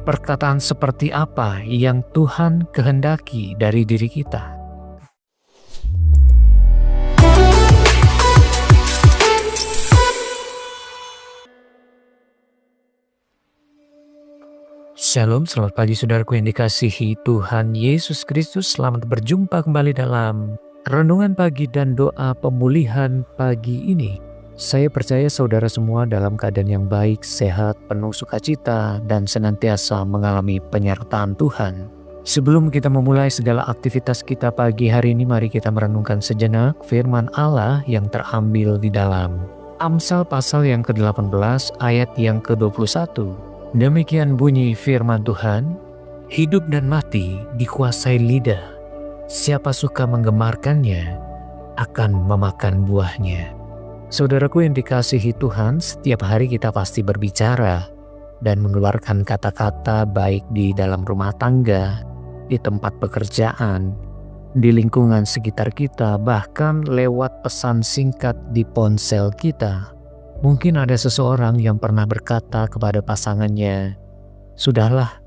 Perkataan seperti apa yang Tuhan kehendaki dari diri kita? Shalom, selamat pagi saudaraku yang dikasihi Tuhan Yesus Kristus. Selamat berjumpa kembali dalam renungan pagi dan doa pemulihan pagi ini. Saya percaya saudara semua dalam keadaan yang baik, sehat, penuh sukacita, dan senantiasa mengalami penyertaan Tuhan. Sebelum kita memulai segala aktivitas kita pagi hari ini, mari kita merenungkan sejenak firman Allah yang terambil di dalam Amsal pasal yang ke-18 ayat yang ke-21. Demikian bunyi firman Tuhan, hidup dan mati dikuasai lidah. Siapa suka menggemarkannya akan memakan buahnya. Saudaraku yang dikasihi Tuhan, setiap hari kita pasti berbicara dan mengeluarkan kata-kata baik di dalam rumah tangga, di tempat pekerjaan, di lingkungan sekitar kita, bahkan lewat pesan singkat di ponsel kita. Mungkin ada seseorang yang pernah berkata kepada pasangannya, "Sudahlah,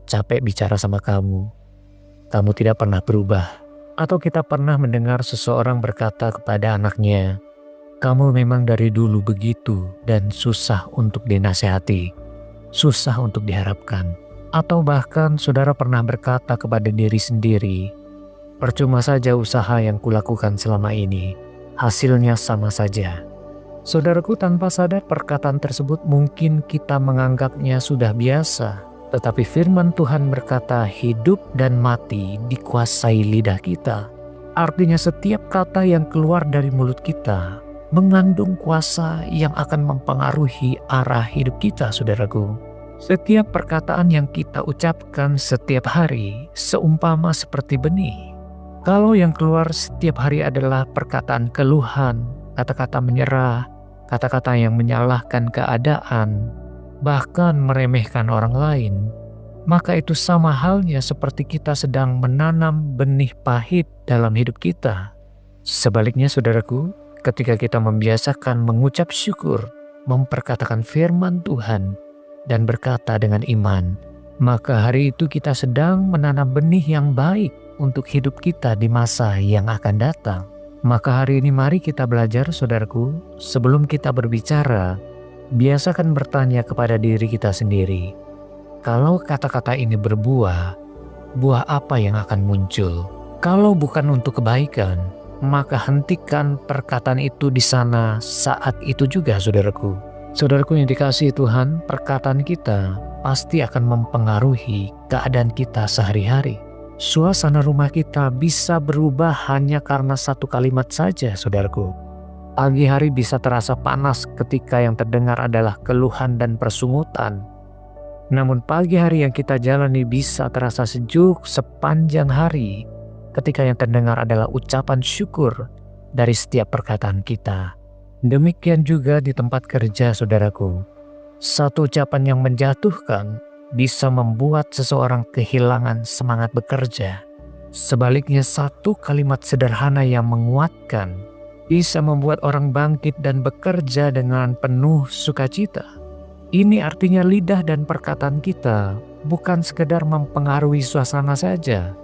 capek bicara sama kamu. Kamu tidak pernah berubah." Atau kita pernah mendengar seseorang berkata kepada anaknya, "Kamu memang dari dulu begitu dan susah untuk dinasehati, susah untuk diharapkan." Atau bahkan saudara pernah berkata kepada diri sendiri, "Percuma saja usaha yang kulakukan selama ini, hasilnya sama saja." Saudaraku, tanpa sadar perkataan tersebut mungkin kita menganggapnya sudah biasa. Tetapi firman Tuhan berkata hidup dan mati dikuasai lidah kita. Artinya setiap kata yang keluar dari mulut kita mengandung kuasa yang akan mempengaruhi arah hidup kita, saudaraku. Setiap perkataan yang kita ucapkan setiap hari seumpama seperti benih. Kalau yang keluar setiap hari adalah perkataan keluhan, kata-kata menyerah, kata-kata yang menyalahkan keadaan, bahkan meremehkan orang lain, maka itu sama halnya seperti kita sedang menanam benih pahit dalam hidup kita. Sebaliknya saudaraku, ketika kita membiasakan mengucap syukur, memperkatakan firman Tuhan, dan berkata dengan iman, maka hari itu kita sedang menanam benih yang baik untuk hidup kita di masa yang akan datang. Maka hari ini mari kita belajar saudaraku, sebelum kita berbicara, biasakan bertanya kepada diri kita sendiri, kalau kata-kata ini berbuah, buah apa yang akan muncul? Kalau bukan untuk kebaikan, maka hentikan perkataan itu di sana saat itu juga saudaraku. Saudaraku yang dikasihi Tuhan, perkataan kita pasti akan mempengaruhi keadaan kita sehari-hari. Suasana rumah kita bisa berubah hanya karena satu kalimat saja, saudaraku. Pagi hari bisa terasa panas ketika yang terdengar adalah keluhan dan persungutan. Namun pagi hari yang kita jalani bisa terasa sejuk sepanjang hari ketika yang terdengar adalah ucapan syukur dari setiap perkataan kita. Demikian juga di tempat kerja, saudaraku. Satu ucapan yang menjatuhkan bisa membuat seseorang kehilangan semangat bekerja. Sebaliknya, satu kalimat sederhana yang menguatkan bisa membuat orang bangkit dan bekerja dengan penuh sukacita. Ini artinya lidah dan perkataan kita bukan sekedar mempengaruhi suasana saja.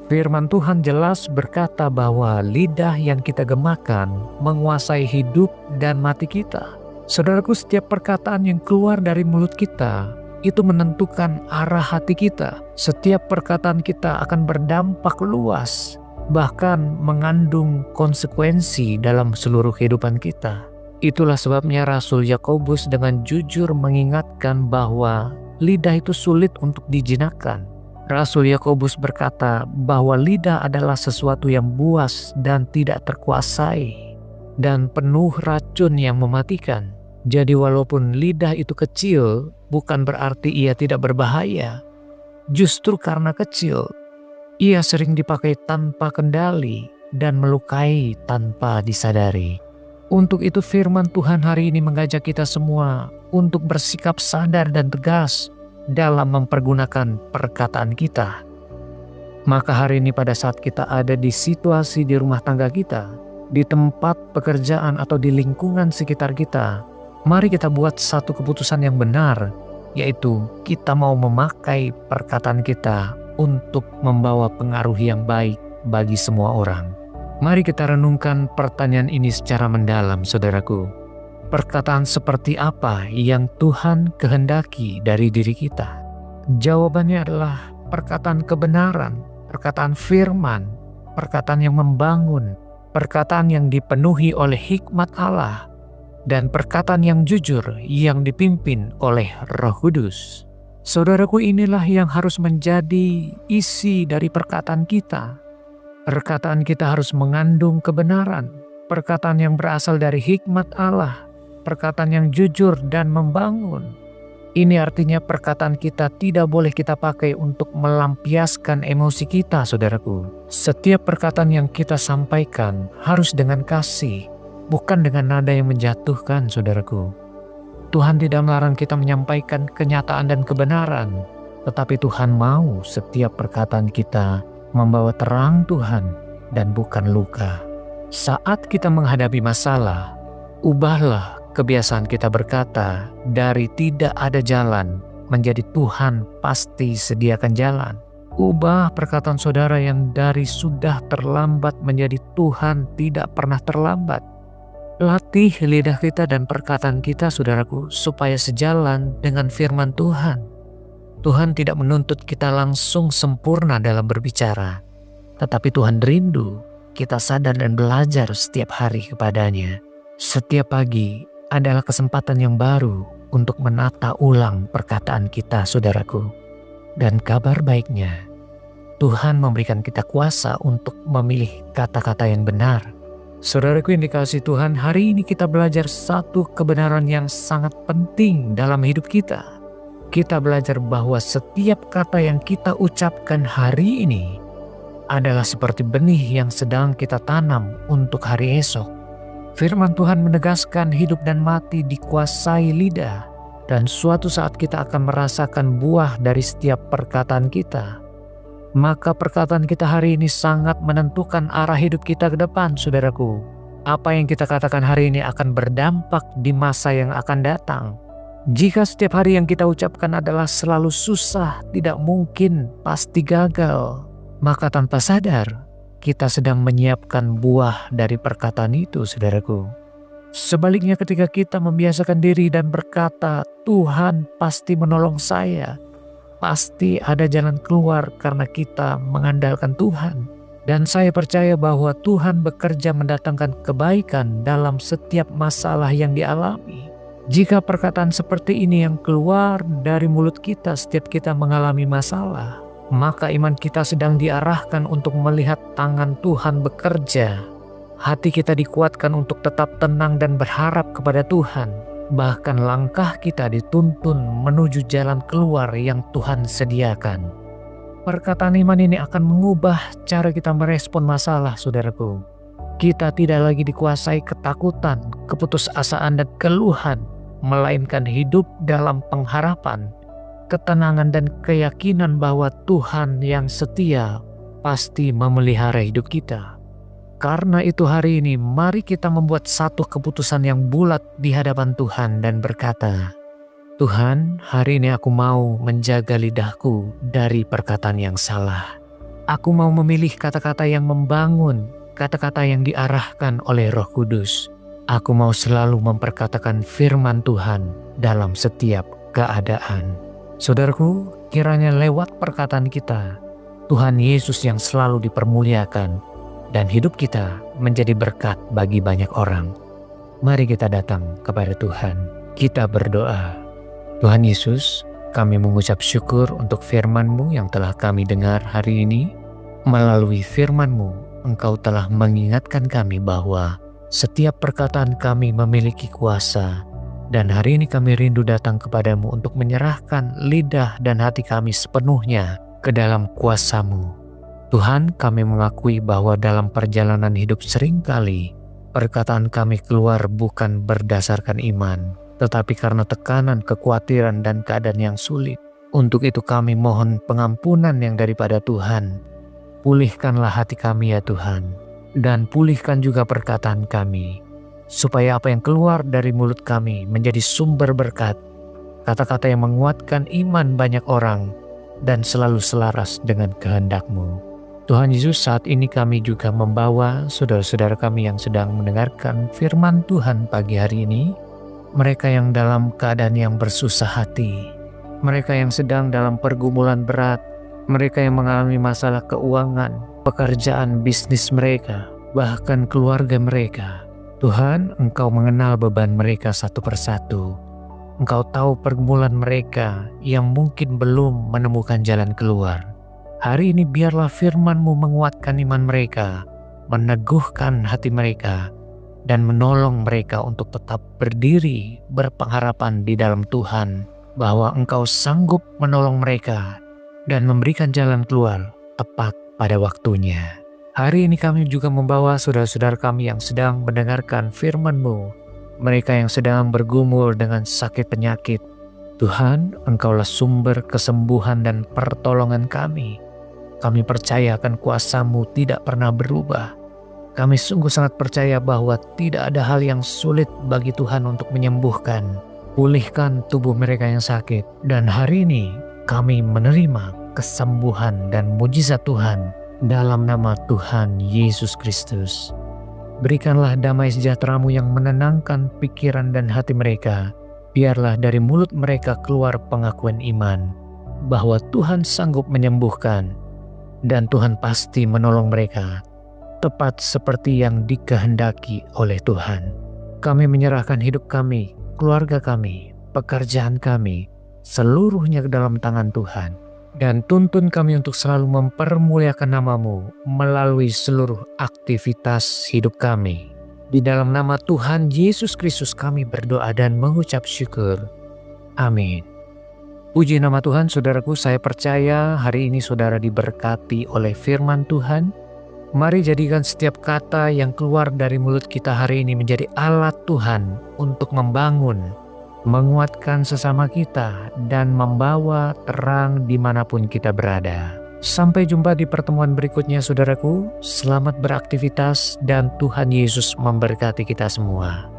Firman Tuhan jelas berkata bahwa lidah yang kita gemakan menguasai hidup dan mati kita. Saudaraku, setiap perkataan yang keluar dari mulut kita itu menentukan arah hati kita. Setiap perkataan kita akan berdampak luas, bahkan mengandung konsekuensi dalam seluruh kehidupan kita. Itulah sebabnya Rasul Yakobus dengan jujur mengingatkan bahwa lidah itu sulit untuk dijinakkan. Rasul Yakobus berkata bahwa lidah adalah sesuatu yang buas dan tidak terkuasai, dan penuh racun yang mematikan. Jadi walaupun lidah itu kecil, bukan berarti ia tidak berbahaya. Justru karena kecil, ia sering dipakai tanpa kendali dan melukai tanpa disadari. Untuk itu firman Tuhan hari ini mengajak kita semua untuk bersikap sadar dan tegas dalam mempergunakan perkataan kita. Maka hari ini pada saat kita ada di situasi di rumah tangga kita, di tempat pekerjaan atau di lingkungan sekitar kita, mari kita buat satu keputusan yang benar yaitu kita mau memakai perkataan kita untuk membawa pengaruh yang baik bagi semua orang. Mari kita renungkan pertanyaan ini secara mendalam, saudaraku. Perkataan seperti apa yang Tuhan kehendaki dari diri kita? Jawabannya adalah perkataan kebenaran, perkataan firman, perkataan yang membangun, perkataan yang dipenuhi oleh hikmat Allah, dan perkataan yang jujur yang dipimpin oleh Roh Kudus. Saudaraku, inilah yang harus menjadi isi dari perkataan kita. Perkataan kita harus mengandung kebenaran, perkataan yang berasal dari hikmat Allah, perkataan yang jujur dan membangun. Ini artinya perkataan kita tidak boleh kita pakai untuk melampiaskan emosi kita, saudaraku. Setiap perkataan yang kita sampaikan harus dengan kasih, bukan dengan nada yang menjatuhkan, saudaraku. Tuhan tidak melarang kita menyampaikan kenyataan dan kebenaran, tetapi Tuhan mau setiap perkataan kita membawa terang Tuhan dan bukan luka. Saat kita menghadapi masalah, ubahlah kebiasaan kita berkata dari tidak ada jalan menjadi Tuhan pasti sediakan jalan. Ubah perkataan saudara yang dari sudah terlambat menjadi Tuhan tidak pernah terlambat. Latih lidah kita dan perkataan kita, saudaraku, supaya sejalan dengan firman Tuhan. Tuhan tidak menuntut kita langsung sempurna dalam berbicara, tetapi Tuhan rindu kita sadar dan belajar setiap hari kepadanya. Setiap pagi adalah kesempatan yang baru untuk menata ulang perkataan kita, saudaraku. Dan kabar baiknya, Tuhan memberikan kita kuasa untuk memilih kata-kata yang benar. Saudaraku yang dikasihi Tuhan, hari ini kita belajar satu kebenaran yang sangat penting dalam hidup kita. Kita belajar bahwa setiap kata yang kita ucapkan hari ini adalah seperti benih yang sedang kita tanam untuk hari esok. Firman Tuhan menegaskan hidup dan mati dikuasai lidah, dan suatu saat kita akan merasakan buah dari setiap perkataan kita. Maka perkataan kita hari ini sangat menentukan arah hidup kita ke depan, saudaraku. Apa yang kita katakan hari ini akan berdampak di masa yang akan datang. Jika setiap hari yang kita ucapkan adalah selalu susah, tidak mungkin, pasti gagal, maka tanpa sadar kita sedang menyiapkan buah dari perkataan itu, saudaraku. Sebaliknya, ketika kita membiasakan diri dan berkata, Tuhan pasti menolong saya, pasti ada jalan keluar karena kita mengandalkan Tuhan. Dan saya percaya bahwa Tuhan bekerja mendatangkan kebaikan dalam setiap masalah yang dialami. Jika perkataan seperti ini yang keluar dari mulut kita setiap kita mengalami masalah, maka iman kita sedang diarahkan untuk melihat tangan Tuhan bekerja. Hati kita dikuatkan untuk tetap tenang dan berharap kepada Tuhan. Bahkan langkah kita dituntun menuju jalan keluar yang Tuhan sediakan. Perkataan iman ini akan mengubah cara kita merespon masalah, saudaraku. Kita tidak lagi dikuasai ketakutan, keputusasaan, dan keluhan, melainkan hidup dalam pengharapan, ketenangan, dan keyakinan bahwa Tuhan yang setia pasti memelihara hidup kita. Karena itu hari ini mari kita membuat satu keputusan yang bulat di hadapan Tuhan dan berkata, Tuhan, hari ini aku mau menjaga lidahku dari perkataan yang salah. Aku mau memilih kata-kata yang membangun, kata-kata yang diarahkan oleh Roh Kudus. Aku mau selalu memperkatakan firman Tuhan dalam setiap keadaan. Saudaraku, kiranya lewat perkataan kita, Tuhan Yesus yang selalu dipermuliakan dan hidup kita menjadi berkat bagi banyak orang. Mari kita datang kepada Tuhan. Kita berdoa. Tuhan Yesus, kami mengucap syukur untuk firman-Mu yang telah kami dengar hari ini. Melalui firman-Mu, Engkau telah mengingatkan kami bahwa setiap perkataan kami memiliki kuasa, dan hari ini kami rindu datang kepadamu untuk menyerahkan lidah dan hati kami sepenuhnya ke dalam kuasa-Mu. Tuhan, kami mengakui bahwa dalam perjalanan hidup seringkali perkataan kami keluar bukan berdasarkan iman, tetapi karena tekanan, kekhawatiran, dan keadaan yang sulit. Untuk itu kami mohon pengampunan yang daripada Tuhan. Pulihkanlah hati kami ya Tuhan, dan pulihkan juga perkataan kami, supaya apa yang keluar dari mulut kami menjadi sumber berkat, kata-kata yang menguatkan iman banyak orang dan selalu selaras dengan kehendak-Mu. Tuhan Yesus, saat ini kami juga membawa saudara-saudara kami yang sedang mendengarkan firman Tuhan pagi hari ini, mereka yang dalam keadaan yang bersusah hati, mereka yang sedang dalam pergumulan berat, mereka yang mengalami masalah keuangan, pekerjaan, bisnis mereka, bahkan keluarga mereka. Tuhan, Engkau mengenal beban mereka satu persatu. Engkau tahu pergumulan mereka yang mungkin belum menemukan jalan keluar. Hari ini biarlah firman-Mu menguatkan iman mereka, meneguhkan hati mereka, dan menolong mereka untuk tetap berdiri berpengharapan di dalam Tuhan, bahwa Engkau sanggup menolong mereka dan memberikan jalan keluar tepat pada waktunya. Hari ini kami juga membawa saudara-saudara kami yang sedang mendengarkan firman-Mu, mereka yang sedang bergumul dengan sakit penyakit. Tuhan, Engkaulah sumber kesembuhan dan pertolongan kami. Kami percaya akan kuasa-Mu tidak pernah berubah. Kami sungguh sangat percaya bahwa tidak ada hal yang sulit bagi Tuhan untuk menyembuhkan, pulihkan tubuh mereka yang sakit. Dan hari ini kami menerima kesembuhan dan mujizat Tuhan dalam nama Tuhan Yesus Kristus. Berikanlah damai sejahtera-Mu yang menenangkan pikiran dan hati mereka. Biarlah dari mulut mereka keluar pengakuan iman bahwa Tuhan sanggup menyembuhkan, dan Tuhan pasti menolong mereka, tepat seperti yang dikehendaki oleh Tuhan. Kami menyerahkan hidup kami, keluarga kami, pekerjaan kami, seluruhnya ke dalam tangan Tuhan. Dan tuntun kami untuk selalu mempermuliakan nama-Mu melalui seluruh aktivitas hidup kami. Di dalam nama Tuhan Yesus Kristus kami berdoa dan mengucap syukur. Amin. Puji nama Tuhan, saudaraku, saya percaya hari ini saudara diberkati oleh firman Tuhan. Mari jadikan setiap kata yang keluar dari mulut kita hari ini menjadi alat Tuhan untuk membangun, menguatkan sesama kita, dan membawa terang dimanapun kita berada. Sampai jumpa di pertemuan berikutnya, saudaraku. Selamat beraktivitas dan Tuhan Yesus memberkati kita semua.